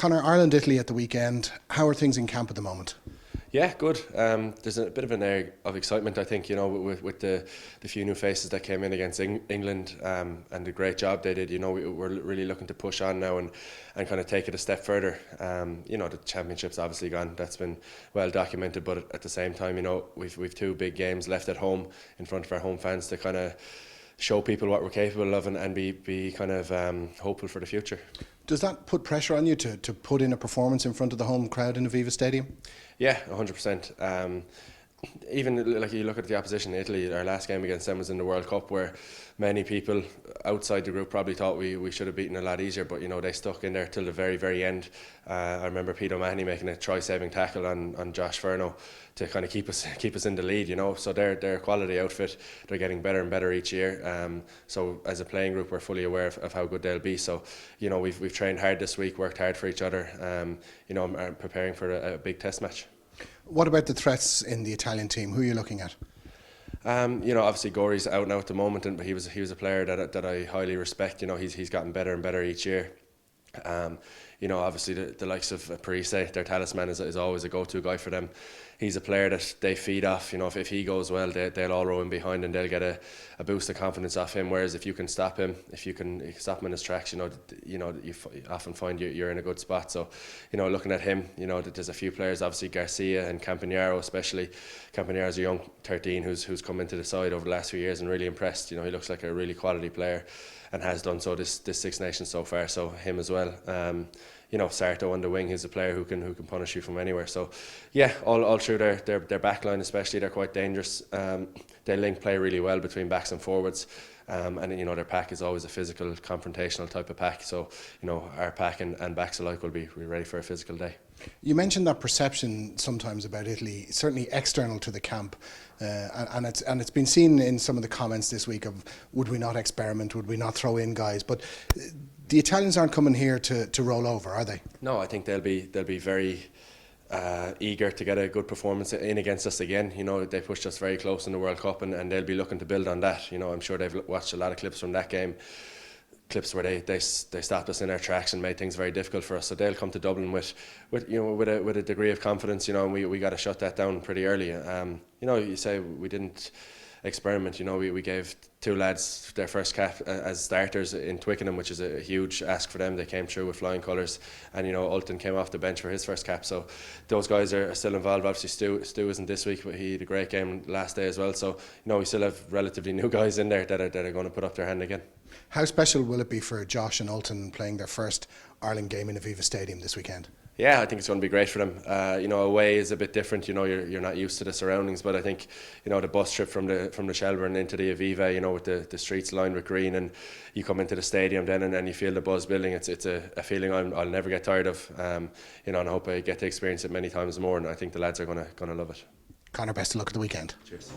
Conor, Ireland-Italy at the weekend. How are things in camp at the moment? Yeah, good. There's a bit of an air of excitement, I think, with the few new faces that came in against England and the great job they did. We're really looking to push on now and kind of take it a step further. The championship's obviously gone. That's been well documented, but at the same time, we've two big games left at home in front of our home fans to kind of show people what we're capable of and be kind of hopeful for the future. Does that put pressure on you to put in a performance in front of the home crowd in Aviva Stadium? Yeah, 100%. Even like you look at the opposition, Italy, our last game against them was in the World Cup, where many people outside the group probably thought we should have beaten a lot easier, but they stuck in there till the very, very end. I remember Pete O'Mahony making a try-saving tackle on Josh Furno to kind of keep us in the lead. So they're a quality outfit. They're getting better and better each year. So as a playing group, we're fully aware of how good they'll be. So we've trained hard this week, worked hard for each other. I'm preparing for a big test match. What about the threats in the Italian team? Who are you looking at? Obviously Gori's out now at the moment, but he was a player that I highly respect. He's gotten better and better each year. Obviously the likes of Parise, their talisman, is always a go-to guy for them. He's a player that they feed off. If he goes well, they'll all row in behind and they'll get a boost of confidence off him. Whereas if you can stop him, in his tracks, you often find you're in a good spot. So, looking at him, there's a few players, obviously Garcia and Campagnaro especially. Campagnaro's a young 13 who's come into the side over the last few years and really impressed. He looks like a really quality player and has done so this Six Nations so far. So him as well. Sarto on the wing, he's a player who can punish you from anywhere. So yeah, all through their back line especially, they're quite dangerous. They link play really well between backs and forwards. And their pack is always a physical, confrontational type of pack. So our pack and backs alike will be ready for a physical day. You mentioned that perception sometimes about Italy, certainly external to the camp, and it's been seen in some of the comments this week of would we not experiment, would we not throw in guys? But the Italians aren't coming here to roll over, are they? No, I think they'll be very eager to get a good performance in against us again. They pushed us very close in the World Cup, and they'll be looking to build on that. I'm sure they've watched a lot of clips from that game, clips where they stopped us in our tracks and made things very difficult for us. So they'll come to Dublin with a degree of confidence, and we got to shut that down pretty early. You say we didn't experiment. We gave two lads their first cap as starters in Twickenham, which is a huge ask for them. They came through with flying colours, and Ulton came off the bench for his first cap. So those guys are still involved. Obviously Stu isn't this week, but he had a great game last day as well. So we still have relatively new guys in there that are going to put up their hand again. How special will it be for Josh and Ulton playing their first Ireland game in Aviva Stadium this weekend? Yeah, I think it's going to be great for them. Away is a bit different. You're not used to the surroundings, but I think the bus trip from the Shelbourne into the Aviva, with the streets lined with green, and you come into the stadium then and you feel the buzz building. It's a feeling I'll never get tired of. And I hope I get to experience it many times more. And I think the lads are going to love it. Conor, best of luck at the weekend. Cheers.